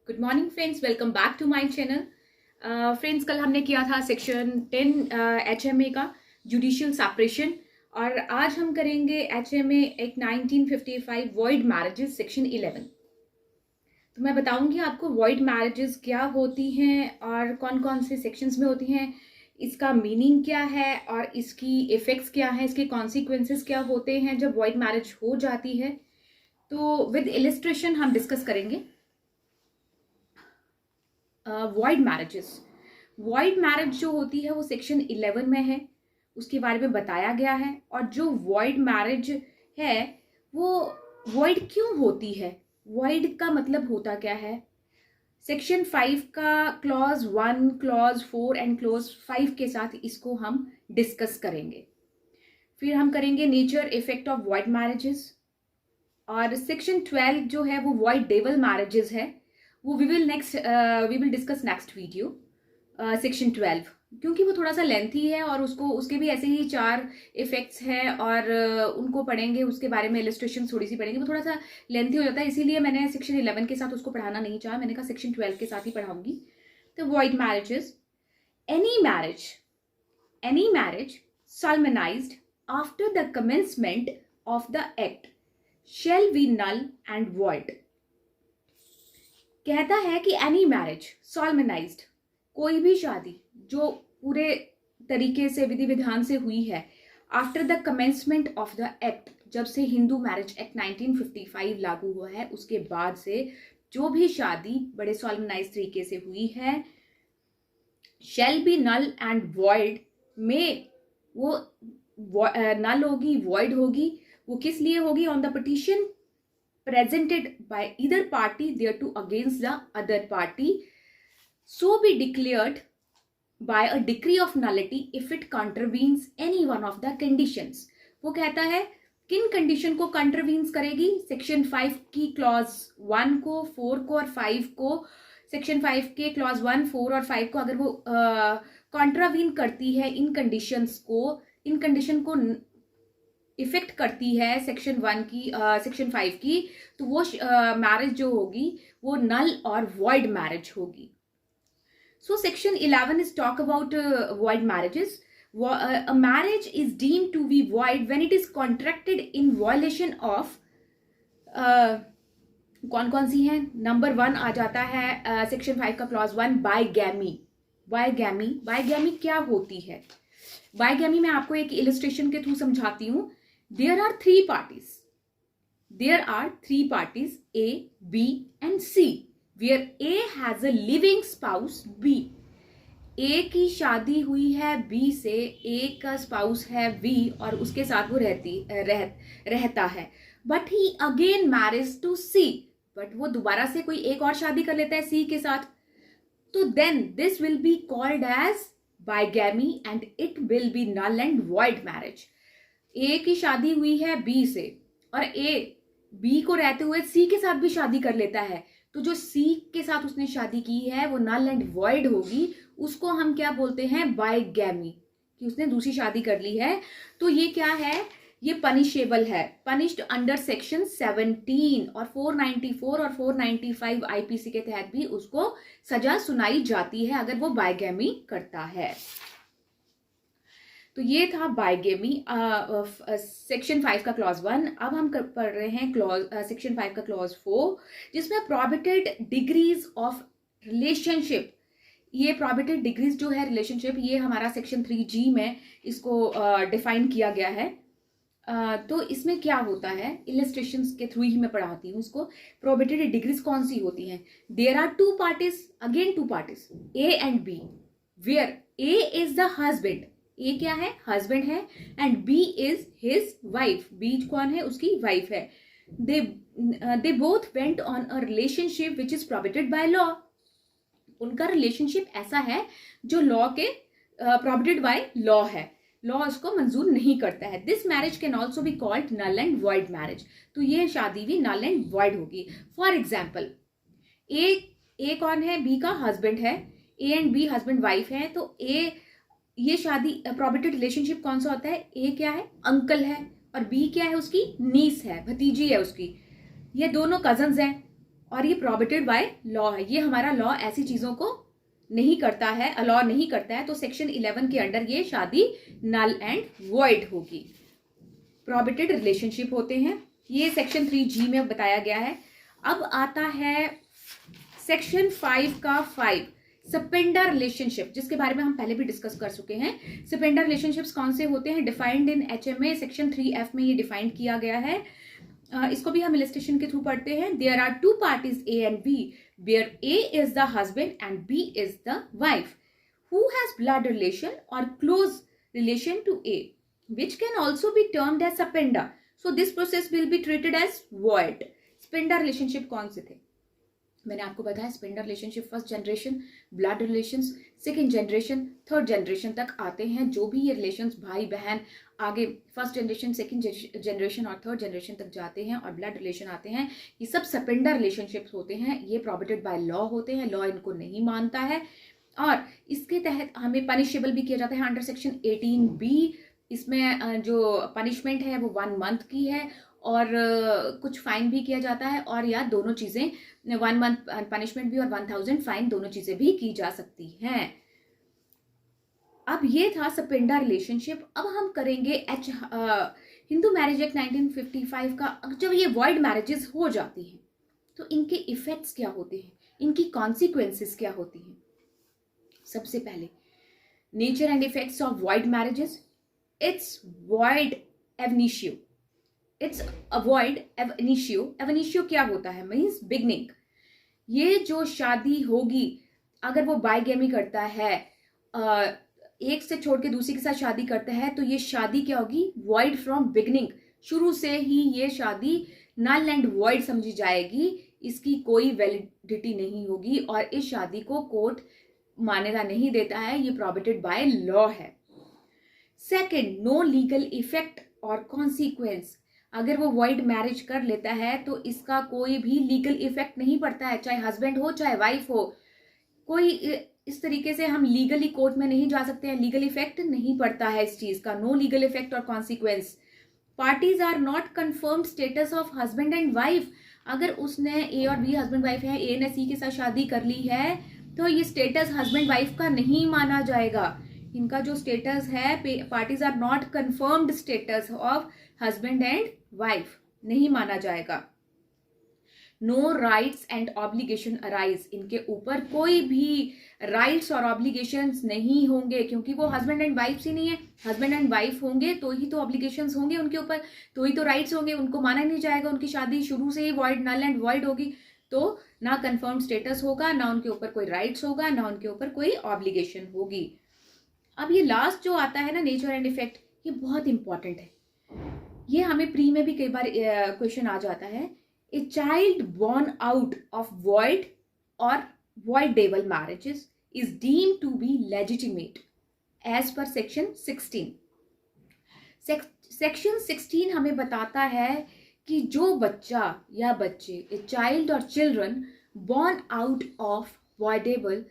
Good morning friends, welcome back to my channel. Friends, कल हमने किया था सेक्शन 10 एचएमए का जुडिशियल सेपरेशन और आज हम करेंगे HMA act 1955 void marriages section 11। तो मैं बताऊंगी आपको वॉइड मैरिजेस क्या होती हैं और कौन कौन से सेक्शंस में होती हैं, इसका मीनिंग क्या है और इसकी इफेक्ट्स क्या है, इसके कॉन्सिक्वेंसेस क्या होते हैं जब वॉइड मैरिज हो जाती है। तो विद इलिस्ट्रेशन हम डिस्कस करेंगे। वॉइड मैरिजेस, वॉइड मैरिज जो होती है वो सेक्शन 11 में है, उसके बारे में बताया गया है। और जो वॉइड मैरिज है वो वॉइड क्यों होती है, वॉइड का मतलब होता क्या है। सेक्शन 5 का क्लॉज 1, क्लॉज 4 एंड क्लॉज 5 के साथ इसको हम डिस्कस करेंगे। फिर हम करेंगे nature effect of void marriages. और सेक्शन 12 जो है वो वॉइड डेबल मैरिजेस है, वो we will discuss next video. Section 12 क्योंकि वो थोड़ा सा लेंथी है और उसके भी ऐसे ही 4 इफेक्ट्स हैं और उनको पढ़ेंगे, उसके बारे में इलस्ट्रेशन थोड़ी सी पढ़ेंगे, वो थोड़ा सा लेंथी हो जाता है, इसीलिए मैंने सेक्शन 11 के साथ उसको पढ़ाना नहीं चाहा, मैंने कहा सेक्शन 12 के साथ ही पढ़ाऊंगी। तो void marriages, any marriage solemnized after the commencement of the act shall be null and void। कहता है कि एनी मैरिज solemnized, कोई भी शादी जो पूरे तरीके से विधि विधान से हुई है, after the commencement of the act, जब से हिंदू मैरिज एक्ट 1955 लागू हुआ है उसके बाद से जो भी शादी बड़े solemnized तरीके से हुई है, shall be null and void में वो नल होगी, void होगी। वो किस लिए होगी? On the petition presented by either party thereto against the other party, so be declared by a decree of nullity if it contravenes any one of the conditions। वो कहता है किन कंडीशन को कंट्रवीन्स करेगी? सेक्शन 5 की क्लॉज 1 को, 4 को और 5 को। सेक्शन 5 के क्लॉज 1, 4 और 5 को अगर वो कॉन्ट्रावीन करती है, इन कंडीशन को इफेक्ट करती है सेक्शन 1 की, सेक्शन 5 की, तो वो मैरिज जो होगी वो नल और वॉइड मैरिज होगी। So section 11 is talk about void marriages. A marriage is deemed to be void when it is contracted in violation of कौन कौन सी हैं? नंबर 1 आ जाता है सेक्शन 5 का क्लॉज 1, बायगैमी। बायगैमी क्या होती है? बायगैमी मैं आपको एक इलस्ट्रेशन के थ्रू समझाती हूँ। There are three parties A, B and C, where A has a living spouse B। A की शादी हुई है B से, A का स्पाउस है B और उसके साथ वो रहता है। But he again marriage to C, but वो दोबारा से कोई एक और शादी कर लेता है C के साथ, तो then this will be called as bigamy and it will be null and void marriage. A की शादी हुई है बी से और ए बी को रहते हुए सी के साथ भी शादी कर लेता है, तो जो सी के साथ उसने शादी की है वो नल एंड वॉइड होगी। उसको हम क्या बोलते हैं? बायगैमी, कि उसने दूसरी शादी कर ली है। तो ये क्या है? ये पनिशेबल है, पनिश्ड अंडर सेक्शन 17 और 494 और 495 आईपीसी के तहत भी उसको सजा सुनाई जाती है अगर वो बायगैमी करता है। तो ये था बायगेमी, सेक्शन 5 का क्लॉज 1। अब हम पढ़ रहे हैं सेक्शन 5 का क्लॉज 4, जिसमें प्रोहिबिटेड डिग्रीज ऑफ रिलेशनशिप। ये प्रोहिबिटेड डिग्रीज जो है रिलेशनशिप, ये हमारा सेक्शन 3G में इसको डिफाइन किया गया है। तो इसमें क्या होता है, इलस्ट्रेशंस के थ्रू ही मैं पढ़ाती हूँ इसको। प्रोहिबिटेड डिग्रीज कौन सी होती हैं? There are two parties A and B, where A is the husband, A क्या है? हस्बैंड है, and B is his wife, B कौन है? उसकी वाइफ है। They both went on a relationship which is prohibited by law. उनका relationship ऐसा है जो लॉ के प्रोहिबिटेड बाय लॉ है, लॉ उसको मंजूर नहीं करता है। This marriage can also be called null and void marriage. तो ये शादी भी नल एंड वॉइड होगी। फॉर एग्जाम्पल, ए कौन है? बी का हस्बैंड है, A and be husband wife है, तो ए ये शादी प्रोहिबिटेड रिलेशनशिप कौन सा होता है? ए क्या है? अंकल है, और बी क्या है? उसकी नीस है, भतीजी है उसकी। ये दोनों कजन्स हैं और ये प्रोहिबिटेड बाय लॉ है, ये हमारा लॉ ऐसी चीजों को नहीं करता है, अलाउ नहीं करता है, तो सेक्शन 11 के अंडर ये शादी नल एंड वॉइड होगी। प्रोहिबिटेड रिलेशनशिप होते हैं, ये सेक्शन 3G में बताया गया है। अब आता है सेक्शन 5 का 5 सपेंडर रिलेशनशिप, जिसके बारे में हम पहले भी डिस्कस कर चुके हैं। सपेंडर रिलेशनशिप्स कौन से होते हैं, defined in HMA section 3F में ये डिफाइंड किया गया है। इसको भी हम इलस्ट्रेशन के थ्रू पढ़ते हैं। There are two parties A and B where A is the husband and B is the wife who has blood relation or close relation to A, which can also be termed as sapenda. So this process will be treated as void. स्पेंडर relationship कौन से थे, मैंने आपको बताया स्पेंडर relationship first generation, blood relations second generation, third generation तक आते हैं। जो भी ये रिलेशंस भाई बहन आगे फर्स्ट जनरेशन, सेकेंड जनरेशन और थर्ड जनरेशन तक जाते हैं और ब्लड रिलेशन आते हैं, ये सब सपेंडर रिलेशनशिप्स होते हैं। ये प्रोहिबिटेड बाय लॉ होते हैं, लॉ इनको नहीं मानता है और इसके तहत हमें पनिशेबल भी किया जाता है अंडर सेक्शन 18B। इसमें जो पनिशमेंट है वो 1 मंथ की है और कुछ फाइन भी किया जाता है, और या दोनों चीजें 1 मंथ पनिशमेंट भी और 1000 फाइन, दोनों चीजें भी की जा सकती हैं। अब ये था सपेंडर रिलेशनशिप। अब हम करेंगे हिंदू मैरिज एक्ट 1955 का। जब ये वॉइड मैरिजेस हो जाती हैं तो इनके इफेक्ट्स क्या होते हैं, इनकी कॉन्सिक्वेंसेस क्या होती हैं। सबसे पहले nature and effects of void marriages. It's void एब इनिशियो, इट्स अवॉइड एब इनिशियो। एब इनिशियो क्या होता है, मीन्स बिगनिंग। ये जो शादी होगी, अगर वो बाइगेमी करता है, एक से छोड़ के दूसरी के साथ शादी करता है, तो ये शादी क्या होगी, वॉइड फ्रॉम बिगनिंग। शुरू से ही ये शादी नल एंड वॉइड समझी जाएगी, इसकी कोई वैलिडिटी नहीं होगी और इस शादी को कोर्ट मान्यता नहीं देता है, ये प्रोहिबिटेड बाय लॉ है। सेकेंड, नो लीगल इफेक्ट और कॉन्सिक्वेंस। अगर वो वॉइड मैरिज कर लेता है तो इसका कोई भी लीगल इफेक्ट नहीं पड़ता है, चाहे हस्बैंड हो चाहे वाइफ हो। कोई इस तरीके से हम लीगली कोर्ट में नहीं जा सकते हैं, लीगल इफेक्ट नहीं पड़ता है इस चीज का, नो लीगल इफेक्ट और consequence. Parties are not confirmed status of husband and wife. अगर उसने ए और बी हस्बैंड वाइफ है, ए ने सी के साथ शादी कर ली है, तो ये स्टेटस हस्बैंड वाइफ का नहीं माना जाएगा। इनका जो स्टेटस है, parties are not confirmed status of husband and wife, नहीं माना जाएगा। No rights and obligation arise. इनके ऊपर कोई भी राइट्स और ऑब्लिगेशंस नहीं होंगे, क्योंकि वो हस्बैंड एंड वाइफ ही नहीं है। हस्बैंड एंड वाइफ होंगे तो ही तो ऑब्लिगेशंस होंगे उनके ऊपर, तो ही तो राइट्स होंगे, उनको माना नहीं जाएगा। उनकी शादी शुरू से ही वॉइड, नल एंड वॉइड होगी, तो ना कंफर्म स्टेटस होगा, ना उनके ऊपर कोई राइट्स होगा, ना उनके ऊपर कोई ऑब्लिगेशन होगी। अब ये लास्ट जो आता है ना, नेचर एंड इफेक्ट, ये बहुत इंपॉर्टेंट है। ये हमें प्री में भी कई बार क्वेश्चन आ जाता है। A child born out of void or voidable marriages is deemed to be legitimate as per section 16. Section 16 हमें बताता है कि जो बच्चा या बच्चे, ए चाइल्ड और children born out of voidable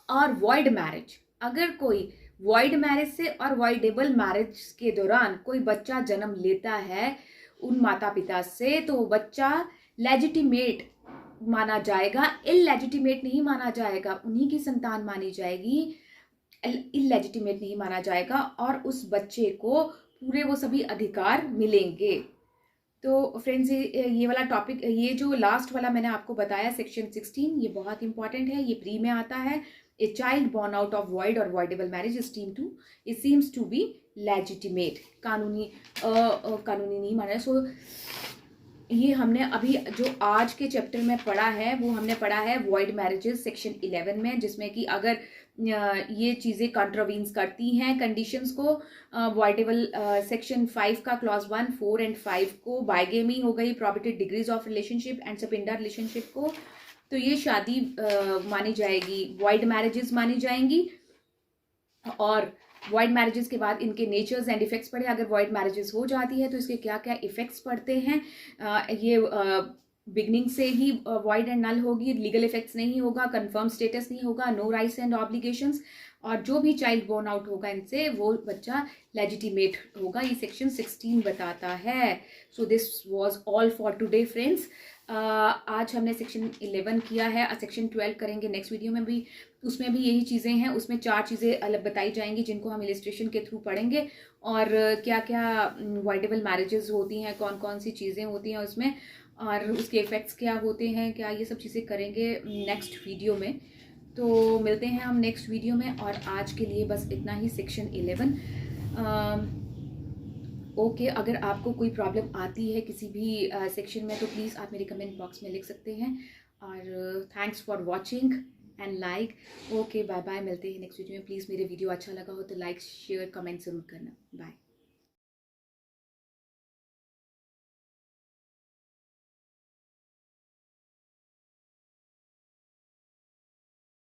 और void मैरिज, अगर कोई वॉइड मैरिज से और वॉइडेबल मैरिज के दौरान कोई बच्चा जन्म लेता है उन माता पिता से, तो वो बच्चा लेजिटिमेट माना जाएगा, इललेजिटिमेट नहीं माना जाएगा। उन्हीं की संतान मानी जाएगी, इललेजिटिमेट नहीं माना जाएगा, और उस बच्चे को पूरे वो सभी अधिकार मिलेंगे। तो फ्रेंड्स, ये वाला टॉपिक, ये जो लास्ट वाला मैंने आपको बताया सेक्शन 16, ये बहुत इंपॉर्टेंट है, ये प्री में आता है। A child born out of void or voidable marriage is deemed to, it seems to be legitimate, कानूनी नहीं माना। सो ये हमने अभी जो आज के चैप्टर में पढ़ा है वो हमने पढ़ा है वॉइड मैरिजेस सेक्शन 11 में, जिसमें कि अगर ये चीज़ें कंट्रावीन्स करती हैं कंडीशंस को, वॉइडेबल सेक्शन 5 का क्लॉज 1, 4 एंड 5 को, बाइगेमी हो गई, prohibited degrees of relationship and sapinda relationship को, तो ये शादी मानी जाएगी, वॉइड मैरिजेस मानी जाएंगी। और वॉइड मैरिजेस के बाद इनके नेचर्स एंड इफेक्ट्स पढ़े। अगर वॉइड मैरिजेस हो जाती है तो इसके क्या क्या इफेक्ट्स पड़ते हैं। ये बिगनिंग से ही वॉइड एंड नल होगी, लीगल इफेक्ट्स नहीं होगा, कंफर्म स्टेटस नहीं होगा, नो राइट्स एंड ऑब्लिगेशंस, और जो भी चाइल्ड बोर्न आउट होगा इनसे वो बच्चा लेजिटिमेट होगा, ये सेक्शन 16 बताता है। So this was all for today friends. आज हमने सेक्शन 11 किया है, सेक्शन 12 करेंगे नेक्स्ट वीडियो में भी, उसमें भी यही चीज़ें हैं। उसमें 4 चीज़ें अलग बताई जाएंगी जिनको हम इलिस्ट्रेशन के थ्रू पढ़ेंगे, और क्या क्या वाइडेबल मैरिजेस होती हैं, कौन कौन सी चीज़ें होती हैं उसमें, और उसके इफ़ेक्ट्स क्या होते हैं, क्या ये सब चीज़ें करेंगे नेक्स्ट वीडियो में। तो मिलते हैं हम नेक्स्ट वीडियो में, और आज के लिए बस इतना ही सेक्शन 11। ओके, अगर आपको कोई प्रॉब्लम आती है किसी भी सेक्शन में तो प्लीज़ आप मेरे कमेंट बॉक्स में लिख सकते हैं। और thanks for watching and like. Okay, bye bye, मिलते हैं नेक्स्ट वीडियो में। प्लीज़ मेरे वीडियो अच्छा लगा हो तो लाइक शेयर कमेंट ज़रूर करना। बाय।